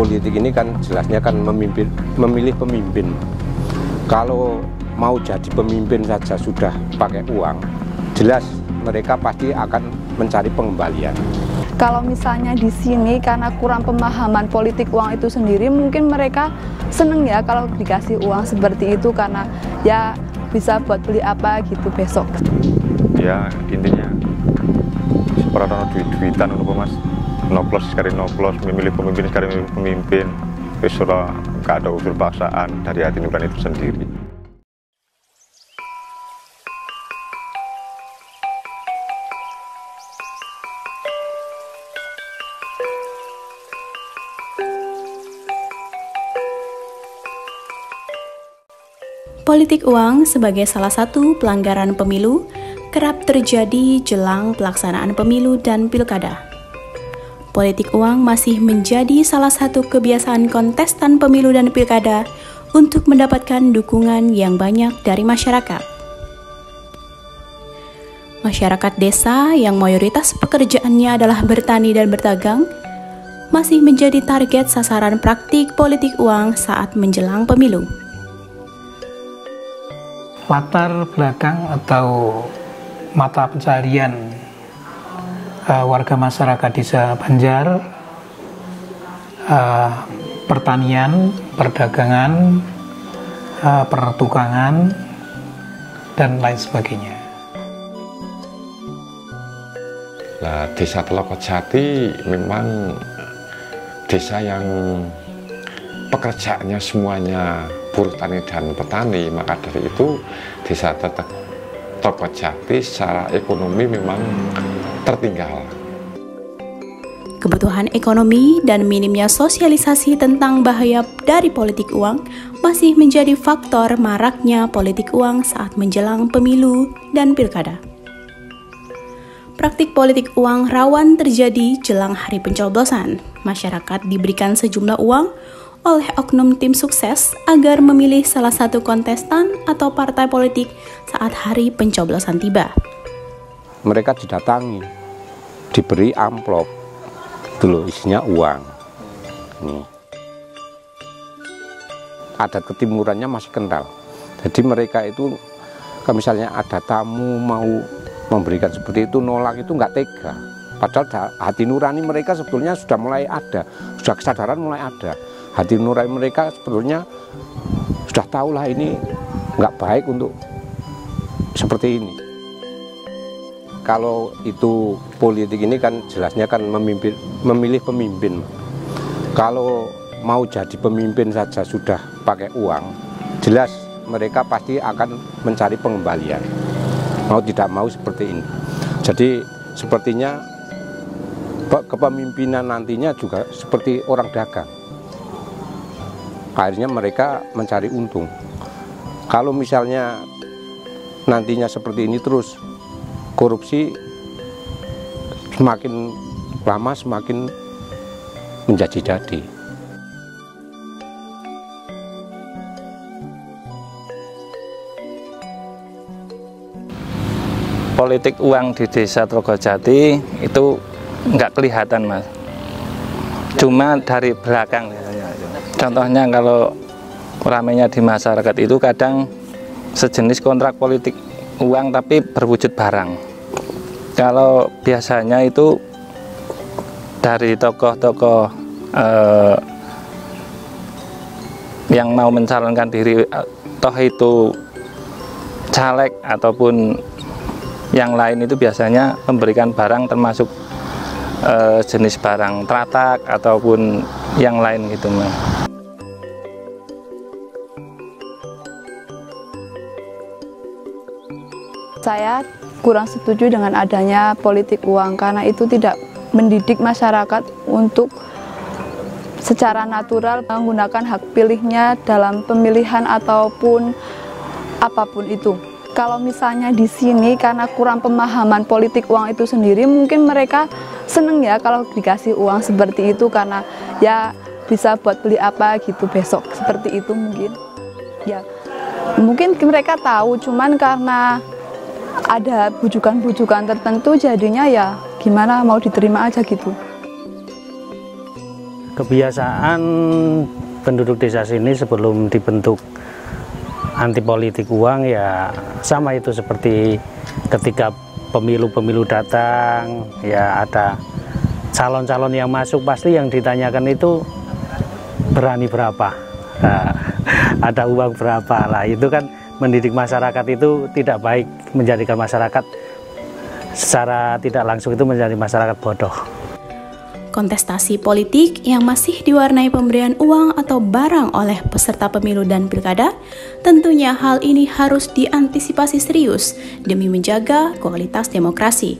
politik ini kan jelasnya kan memilih pemimpin. Kalau mau jadi pemimpin saja sudah pakai uang, jelas mereka pasti akan mencari pengembalian. Kalau misalnya di sini karena kurang pemahaman politik uang itu sendiri, mungkin mereka seneng ya kalau dikasih uang seperti itu karena ya bisa buat beli apa gitu besok. Ya intinya seperti duit-duitan untuk mas noplos sekali noplos, memilih pemimpin sekali memilih pemimpin, besok gak ada unsur paksaan dari hati nurani itu sendiri. Politik uang sebagai salah satu pelanggaran pemilu kerap terjadi jelang pelaksanaan pemilu dan pilkada. Politik uang masih menjadi salah satu kebiasaan kontestan pemilu dan pilkada untuk mendapatkan dukungan yang banyak dari masyarakat. Masyarakat desa yang mayoritas pekerjaannya adalah bertani dan berdagang masih menjadi target sasaran praktik politik uang saat menjelang pemilu. Latar belakang atau mata pencarian warga masyarakat desa Banjar, pertanian, perdagangan, pertukangan, dan lain sebagainya. Nah, desa Telokojati memang desa yang pekerjaannya semuanya buruh tani dan petani, maka dari itu desa Telokojati secara ekonomi memang tertinggal. Kebutuhan ekonomi dan minimnya sosialisasi tentang bahaya dari politik uang masih menjadi faktor maraknya politik uang saat menjelang pemilu dan pilkada. Praktik politik uang rawan terjadi jelang hari pencoblosan. Masyarakat diberikan sejumlah uang oleh oknum tim sukses agar memilih salah satu kontestan atau partai politik saat hari pencoblosan tiba. Mereka didatangi, diberi amplop, itu isinya uang. Nih. Adat ketimurannya masih kental. Jadi mereka itu, kalau misalnya ada tamu mau memberikan seperti itu, nolak itu nggak tega. Padahal hati nurani mereka sebetulnya sudah mulai ada, sudah kesadaran mulai ada. Hati nurani mereka sebetulnya sudah tahulah ini nggak baik untuk seperti ini. Kalau itu politik ini kan jelasnya kan memilih pemimpin. Kalau mau jadi pemimpin saja sudah pakai uang, jelas mereka pasti akan mencari pengembalian. Mau tidak mau seperti ini. Jadi sepertinya kepemimpinan nantinya juga seperti orang dagang. Akhirnya mereka mencari untung. Kalau misalnya nantinya seperti ini terus, korupsi semakin lama semakin menjadi-jadi. Politik uang di desa Telokojati itu nggak kelihatan, Mas. Cuma dari belakang. Contohnya kalau ramainya di masyarakat itu kadang sejenis kontrak politik uang tapi berwujud barang. Kalau biasanya itu dari tokoh-tokoh yang mau mencalonkan diri, toh itu caleg ataupun yang lain, itu biasanya memberikan barang termasuk jenis barang teratak ataupun yang lain gitu, Mas. Saya kurang setuju dengan adanya politik uang karena itu tidak mendidik masyarakat untuk secara natural menggunakan hak pilihnya dalam pemilihan ataupun apapun itu. Kalau misalnya di sini karena kurang pemahaman politik uang itu sendiri, mungkin mereka seneng ya kalau dikasih uang seperti itu karena ya bisa buat beli apa gitu besok, seperti itu mungkin. Ya mungkin mereka tahu, cuman karena ada bujukan-bujukan tertentu jadinya ya gimana mau diterima aja gitu. kebiasaan penduduk desa sini sebelum dibentuk anti politik uang ya sama itu seperti ketika pemilu-pemilu datang, ya ada calon-calon yang masuk pasti yang ditanyakan itu berani berapa, nah, ada uang berapa lah. Itu kan mendidik masyarakat itu tidak baik, menjadikan masyarakat secara tidak langsung itu menjadi masyarakat bodoh. Kontestasi politik yang masih diwarnai pemberian uang atau barang oleh peserta pemilu dan pilkada, tentunya hal ini harus diantisipasi serius demi menjaga kualitas demokrasi.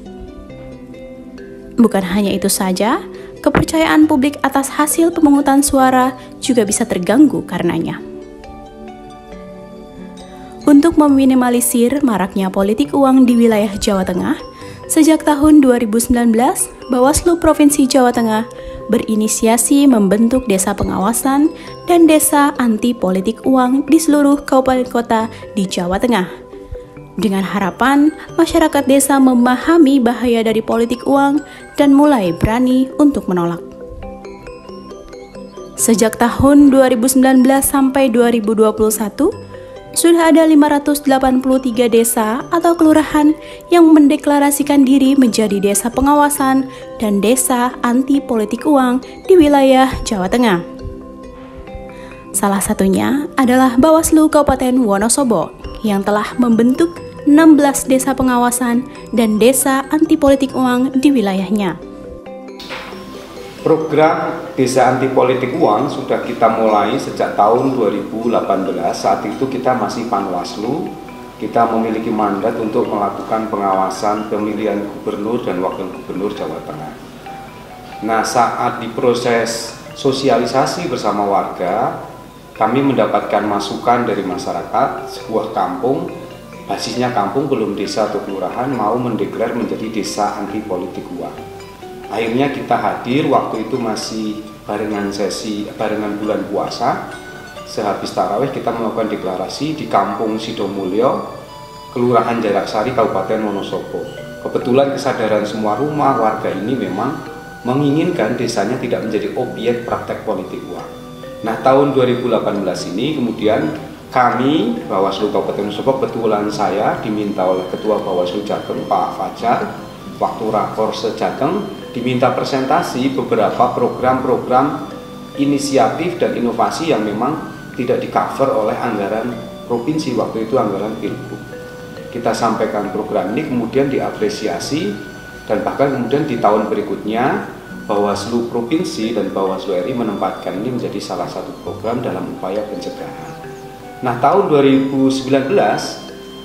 Bukan hanya itu saja, kepercayaan publik atas hasil pemungutan suara juga bisa terganggu karenanya. Untuk meminimalisir maraknya politik uang di wilayah Jawa Tengah, sejak tahun 2019, Bawaslu Provinsi Jawa Tengah berinisiasi membentuk desa pengawasan dan desa anti politik uang di seluruh kabupaten kota di Jawa Tengah. Dengan harapan masyarakat desa memahami bahaya dari politik uang dan mulai berani untuk menolak. Sejak tahun 2019 sampai 2021, sudah ada 583 desa atau kelurahan yang mendeklarasikan diri menjadi desa pengawasan dan desa anti politik uang di wilayah Jawa Tengah. Salah satunya adalah Bawaslu Kabupaten Wonosobo yang telah membentuk 16 desa pengawasan dan desa anti politik uang di wilayahnya. Program Desa Anti Politik Uang sudah kita mulai sejak tahun 2018. Saat itu kita masih Panwaslu. Kita memiliki mandat untuk melakukan pengawasan pemilihan gubernur dan wakil gubernur Jawa Tengah. Nah, saat diproses sosialisasi bersama warga, kami mendapatkan masukan dari masyarakat. Sebuah kampung, basisnya kampung belum desa atau kelurahan, mau mendeklar menjadi desa anti politik uang. Akhirnya kita hadir, waktu itu masih barengan bulan puasa. Sehabis tarawih kita melakukan deklarasi di Kampung Sidomulyo, Kelurahan Jaraksari, Kabupaten Wonosobo. Kebetulan kesadaran semua rumah warga ini memang menginginkan desanya tidak menjadi objek praktek politik uang. Nah, tahun 2018 ini kemudian kami, Bawaslu Kabupaten Wonosobo, kebetulan saya diminta oleh Ketua Bawaslu Jateng, Pak Fajar, waktu rakor Jateng, diminta presentasi beberapa program-program inisiatif dan inovasi yang memang tidak di-cover oleh anggaran provinsi, waktu itu anggaran Pilgub. Kita sampaikan program ini, kemudian diapresiasi, dan bahkan kemudian di tahun berikutnya Bawaslu Provinsi dan Bawaslu RI menempatkan ini menjadi salah satu program dalam upaya pencegahan. Nah, tahun 2019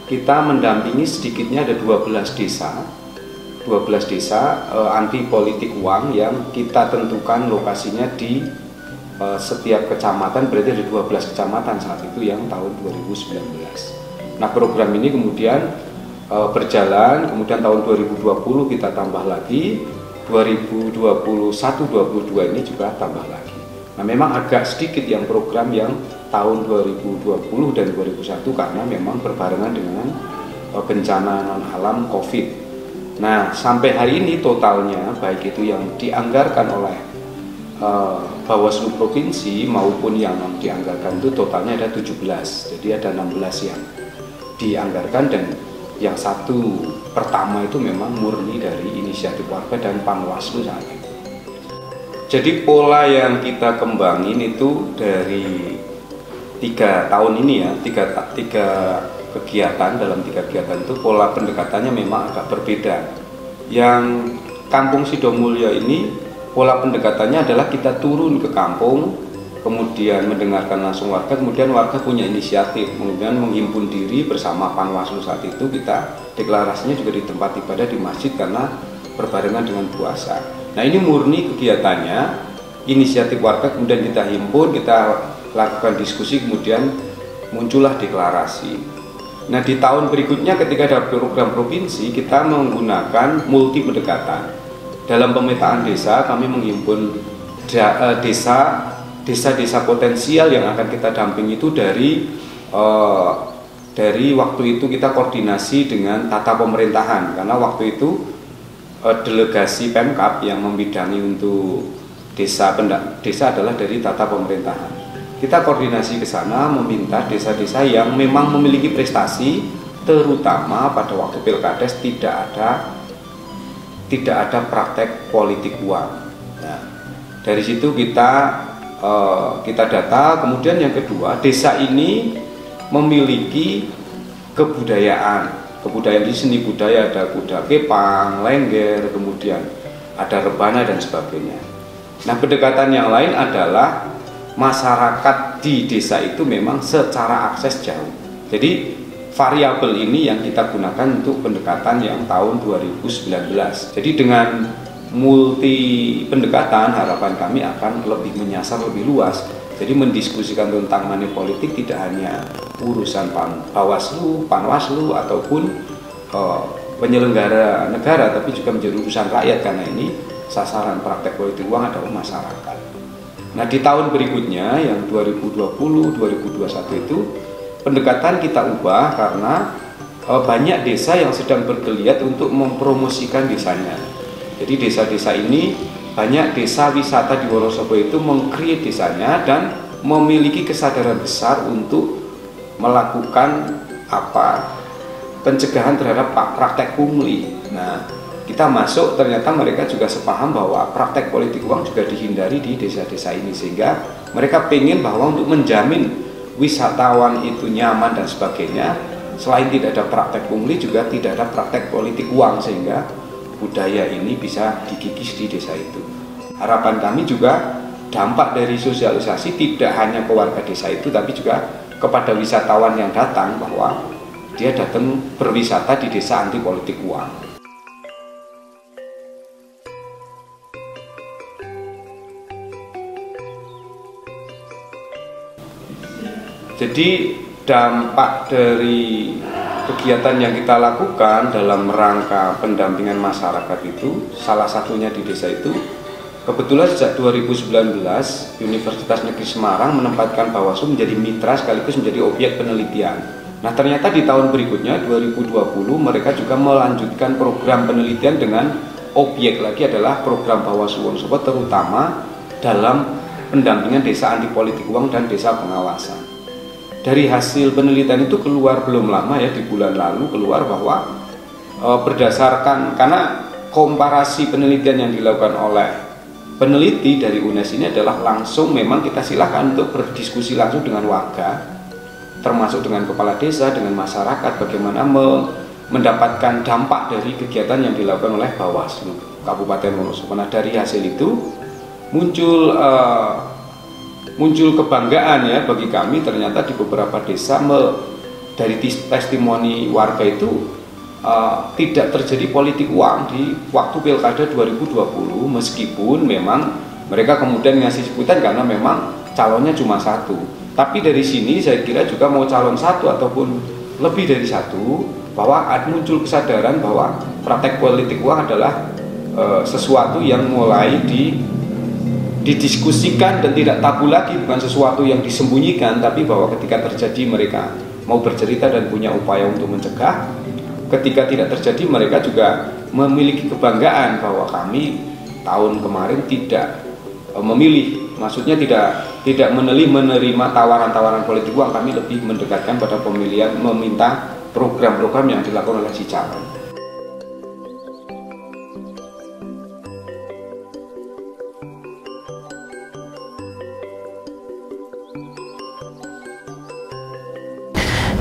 kita mendampingi sedikitnya ada 12 desa anti politik uang yang kita tentukan lokasinya di setiap kecamatan, berarti ada 12 kecamatan saat itu yang tahun 2019. Nah, program ini kemudian berjalan, kemudian tahun 2020 kita tambah lagi, 2021-22 ini juga tambah lagi. Nah, memang agak sedikit yang program yang tahun 2020 dan 2021 karena memang berbarengan dengan bencana non-alam COVID. Nah, sampai hari ini totalnya, baik itu yang dianggarkan oleh Bawaslu Provinsi maupun yang dianggarkan itu totalnya ada 17. Jadi ada 16 yang dianggarkan dan yang satu pertama itu memang murni dari inisiatif warga dan Panwaslu saat itu. Jadi pola yang kita kembangin itu dari 3 tahun ini ya, tiga kegiatan, dalam 3 kegiatan itu pola pendekatannya memang agak berbeda. Yang Kampung Sidomulyo ini pola pendekatannya adalah kita turun ke kampung, kemudian mendengarkan langsung warga, kemudian warga punya inisiatif, kemudian menghimpun diri bersama Panwaslu saat itu. Kita deklarasinya juga di tempat ibadah di masjid karena berbarengan dengan puasa. Nah, ini murni kegiatannya, inisiatif warga, kemudian kita himpun, kita lakukan diskusi, kemudian muncullah deklarasi. Nah, di tahun berikutnya ketika ada program provinsi, kita menggunakan multi pendekatan. Dalam pemetaan desa, kami menghimpun desa-desa potensial yang akan kita dampingi itu dari waktu itu kita koordinasi dengan tata pemerintahan, karena waktu itu delegasi Pemkab yang membidangi untuk desa adalah dari tata pemerintahan. Kita koordinasi ke sana meminta desa-desa yang memang memiliki prestasi, terutama pada waktu pilkades tidak ada praktek politik uang. Nah, dari situ kita data. Kemudian yang kedua, desa ini memiliki kebudayaan di seni budaya, ada kuda kepang, lengger, kemudian ada rebana dan sebagainya. Nah, pendekatan yang lain adalah masyarakat di desa itu memang secara akses jauh. Jadi variabel ini yang kita gunakan untuk pendekatan yang tahun 2019. Jadi dengan multi pendekatan harapan kami akan lebih menyasar lebih luas. Jadi mendiskusikan tentang money politik tidak hanya urusan Bawaslu, Panwaslu ataupun penyelenggara negara, tapi juga menjadi urusan rakyat, karena ini sasaran praktek politik uang adalah masyarakat. Nah, di tahun berikutnya yang 2020-2021 itu pendekatan kita ubah karena banyak desa yang sedang bergeliat untuk mempromosikan desanya. Jadi desa-desa ini, banyak desa wisata di Wonosobo itu meng-create desanya dan memiliki kesadaran besar untuk melakukan pencegahan terhadap praktek pungli. Nah, kita masuk, ternyata mereka juga sepaham bahwa praktek politik uang juga dihindari di desa-desa ini, sehingga mereka pengen bahwa untuk menjamin wisatawan itu nyaman dan sebagainya, selain tidak ada praktek pungli juga tidak ada praktek politik uang, sehingga budaya ini bisa dikikis di desa itu. Harapan kami juga dampak dari sosialisasi tidak hanya ke warga desa itu, tapi juga kepada wisatawan yang datang, bahwa dia datang berwisata di desa anti politik uang. Jadi dampak dari kegiatan yang kita lakukan dalam rangka pendampingan masyarakat itu, salah satunya di desa itu, kebetulan sejak 2019 Universitas Negeri Semarang menempatkan Bawaslu menjadi mitra sekaligus menjadi objek penelitian. Nah, ternyata di tahun berikutnya 2020 mereka juga melanjutkan program penelitian dengan objek lagi adalah program Bawaslu Wonosobo, terutama dalam pendampingan desa anti politik uang dan desa pengawasan. Dari hasil penelitian itu keluar belum lama ya, di bulan lalu keluar bahwa berdasarkan, karena komparasi penelitian yang dilakukan oleh peneliti dari UNES ini adalah langsung, memang kita silakan untuk berdiskusi langsung dengan warga, termasuk dengan kepala desa, dengan masyarakat, bagaimana mendapatkan dampak dari kegiatan yang dilakukan oleh Bawaslu Kabupaten Wonosobo. Nah, dari hasil itu muncul kebanggaan ya bagi kami, ternyata di beberapa desa dari testimoni warga itu tidak terjadi politik uang di waktu Pilkada 2020, meskipun memang mereka kemudian ngasih sebutan karena memang calonnya cuma satu. Tapi dari sini saya kira juga mau calon satu ataupun lebih dari satu, bahwa muncul kesadaran bahwa praktek politik uang adalah sesuatu yang mulai didiskusikan dan tidak tabu lagi, bukan sesuatu yang disembunyikan, tapi bahwa ketika terjadi mereka mau bercerita dan punya upaya untuk mencegah. Ketika tidak terjadi mereka juga memiliki kebanggaan bahwa kami tahun kemarin tidak memilih, maksudnya tidak menerima tawaran-tawaran politik uang, kami lebih mendekatkan pada pemilihan, meminta program-program yang dilakukan oleh si calon.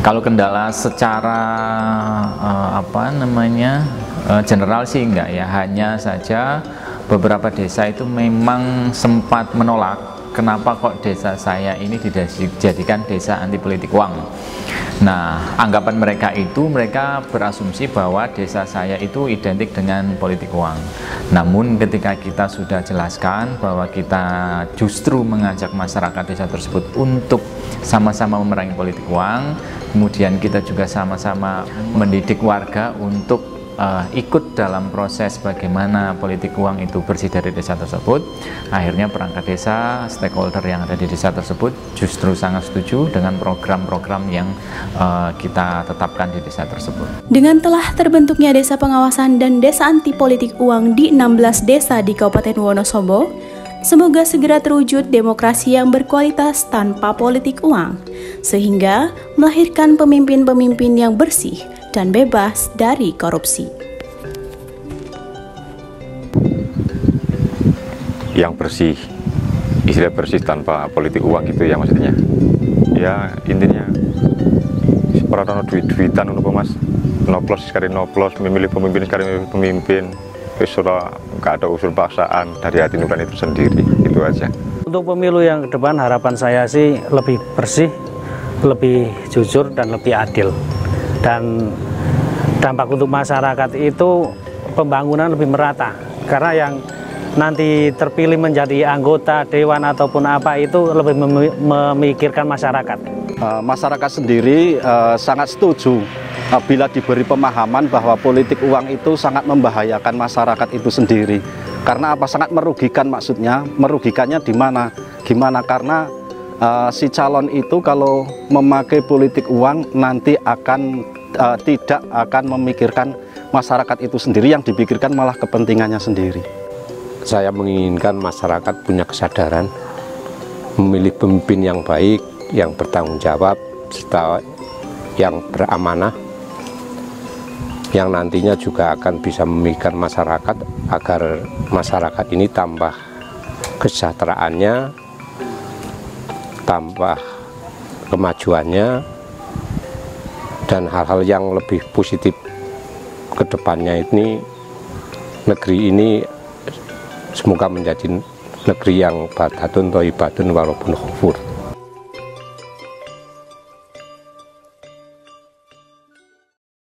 Kalau kendala secara general sih enggak ya, hanya saja beberapa desa itu memang sempat menolak, kenapa kok desa saya ini dijadikan desa anti politik uang. Nah, anggapan mereka itu, mereka berasumsi bahwa desa saya itu identik dengan politik uang. Namun ketika kita sudah jelaskan bahwa kita justru mengajak masyarakat desa tersebut untuk sama-sama memerangi politik uang, kemudian kita juga sama-sama mendidik warga untuk ikut dalam proses bagaimana politik uang itu bersih dari desa tersebut. Akhirnya perangkat desa, stakeholder yang ada di desa tersebut justru sangat setuju dengan program-program yang kita tetapkan di desa tersebut. Dengan telah terbentuknya desa pengawasan dan desa anti politik uang di 16 desa di Kabupaten Wonosobo, Semoga segera terwujud demokrasi yang berkualitas tanpa politik uang, sehingga melahirkan pemimpin-pemimpin yang bersih dan bebas dari korupsi. Yang bersih, istilah bersih tanpa politik uang gitu ya maksudnya. Ya intinya seperti duit-duitan untuk mas, noplos sekali noplos, memilih pemimpin sekali memilih pemimpin, sudah nggak ada unsur paksaan dari hati nurani itu sendiri, itu aja. Untuk pemilu yang ke depan harapan saya sih lebih bersih, lebih jujur dan lebih adil. Dan dampak untuk masyarakat itu pembangunan lebih merata, karena yang nanti terpilih menjadi anggota dewan ataupun apa itu lebih memikirkan masyarakat. Masyarakat sendiri sangat setuju bila diberi pemahaman bahwa politik uang itu sangat membahayakan masyarakat itu sendiri. Karena apa? Sangat merugikan, maksudnya merugikannya di mana? Gimana? Karena si calon itu kalau memakai politik uang nanti akan tidak akan memikirkan masyarakat itu sendiri, yang dipikirkan malah kepentingannya sendiri. Saya menginginkan masyarakat punya kesadaran, memilih pemimpin yang baik, yang bertanggung jawab, serta yang beramanah, yang nantinya juga akan bisa memikirkan masyarakat agar masyarakat ini tambah kesejahteraannya, tambah kemajuannya, dan hal-hal yang lebih positif ke depannya. Ini negeri ini semoga menjadi negeri yang baldatun thayyibatun wa rabbun ghafur.